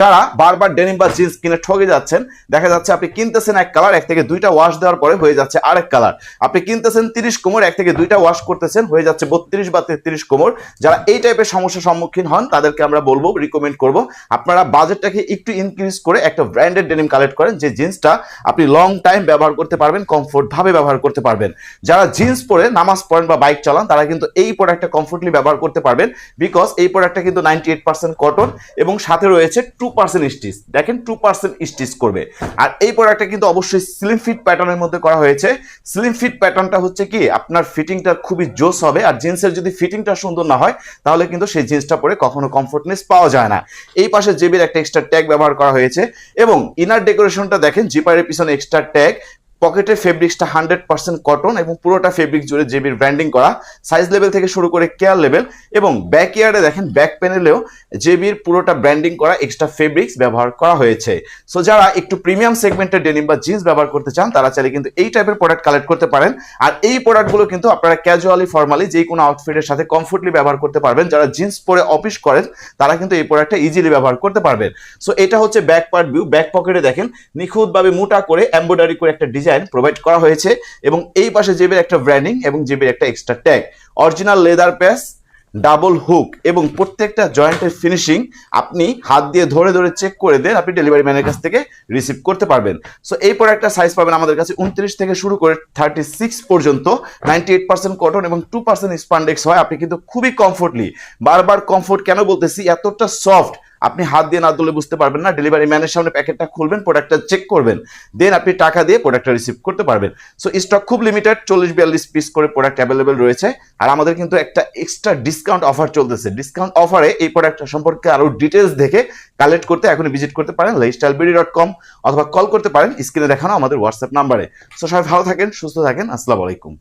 যারা বারবার ডেনিম বা জিন্স কিনে ঠকে যাচ্ছেন, দেখা যাচ্ছে আপনি কিনতেছেন এক কালার, এক থেকে দুইটা ওয়াশ দেওয়ার পরে হয়ে যাচ্ছে আরেক কালার। আপনি কিনতেছেন 30 কোমর, এক থেকে দুইটা ওয়াশ করতেছেন হয়ে যাচ্ছে 32 বা 33 কোমর। যারা এই টাইপের সমস্যার সম্মুখীন হন তাদেরকে আমরা বলবো, রিকমেন্ড করব আপনারা বাজেটটাকে একটু ইনক্রিজ করে একটা ব্র্যান্ডেড ডেনিম কালেক্ট করেন, যে জিন্সটা আপনি লং টাইম ব্যবহার করতে পারবেন, কমফোর্ট ভাবে ব্যবহার করতে পারবেন। যারা জিন্স পরে নামাজ পড়েন বা বাইক চালান তারা কিন্তু এই প্রোডাক্টটা কমফোর্টলি ব্যবহার করতে পারবেন, বিকজ এই প্রোডাক্টটা কিন্তু 98% কটন এবং সাথে রয়েছে 2% স্টিচ। দেখেন 2% স্টিচ করবে। আর এই প্রোডাক্টটা কিন্তু অবশ্যই স্লিম ফিট প্যাটার্নের মধ্যে করা হয়েছে। স্লিম ফিট প্যাটার্নটা হচ্ছে কি আপনার ফিটিংটা খুবই জোস হবে, আর জিন্সের যদি ফিটিংটা সুন্দর না হয় তাহলে কিন্তু সেই জিন্সটা পরে কখনো কমফোর্টনেস পাওয়া যায় না। এই পাশে জেবির একটা এক্সট্রা ট্যাগ ব্যবহার করা হয়েছে এবং ইনার ডেকোরেশনটা দেখেন, জিপারের পিছনে এক্সট্রা ট্যাগ, পকেটের ফেব্রিক্সটা 100% কটন এবং পুরোটা ফেব্রিক জুড়ে জেবির ব্র্যান্ডিং করা, সাইজ লেভেল থেকে শুরু করে কেয়ার লেভেল এবং ব্যাক ইয়ার্ডে দেখেন ব্যাক প্যানেলেও জেবির পুরোটা ব্র্যান্ডিং করা এক্সট্রা ফেব্রিক্স ব্যবহার করা হয়েছে। সো যারা একটু প্রিমিয়াম সেগমেন্টের ডেনিম বা জিন্স ব্যবহার করতে চান তারা চাইলে কিন্তু এই টাইপের প্রোডাক্ট কালেক্ট করতে পারেন। আর এই প্রোডাক্টগুলো কিন্তু আপনারা ক্যাজুয়ালি ফর্মালি যে কোনো আউটফিটের সাথে কমফোর্টলি ব্যবহার করতে পারবেন। যারা জিন্স পরে অফিস করেন তারা কিন্তু এই প্রোডাক্টটা ইজিলি ব্যবহার করতে পারবেন। সো এটা হচ্ছে ব্যাক পার্ট ভিউ। ব্যাক পকেটে দেখেন নিখুঁতভাবে মোটা করে এমব্রয়ডারি করে একটা ডিজাইন প্রোভাইড করা হয়েছে এবং এই পাশে জেবির একটা ব্র্যান্ডিং এবং জেবির একটা এক্সট্রা ট্যাগ, অরিজিনাল লেদার প্যাচ, ডাবল হুক এবং প্রত্যেকটা জয়েন্টের ফিনিশিং আপনি হাত দিয়ে ধরে ধরে চেক করে দেন, আপনি ডেলিভারি ম্যানের কাছ থেকে রিসিভ করতে পারবেন। সো এই প্রোডাক্টটা সাইজ পাবেন আমাদের কাছে 29 থেকে শুরু করে 36 পর্যন্ত। 98% কটন এবং 2% স্পান্ডেক্স হয়। আপনি কিন্তু খুবই কমফোর্টলি, বারবার কমফোর্ট কেন বলতেছি, এতটা সফট আপনি হাত দিয়ে না ধরলে বুঝতে পারবেন না। ডেলিভারি ম্যানের সামনে প্যাকেটটা খুলবেন, প্রোডাক্টটা চেক করবেন, দেন আপনি টাকা দিয়ে প্রোডাক্টটা রিসিভ করতে পারবেন। সো স্টক খুব লিমিটেড, 40-42 পিস করে প্রোডাক্ট অ্যাভেলেবেল রয়েছে। আর আমাদের কিন্তু একটা এক্সট্রা ডিসকাউন্ট অফার চলতেছে। ডিসকাউন্ট অফারে এই প্রোডাক্টটা সম্পর্কে আরো ডিটেলস দেখে কালেক্ট করতে এখনই ভিজিট করতে পারেন lifestylebeauty.com অথবা কল করতে পারেন স্ক্রিনে দেখানো আমাদের হোয়াটসঅ্যাপ নাম্বারে। সো সবাই ভালো থাকেন, সুস্থ থাকেন, আসসালামু আলাইকুম।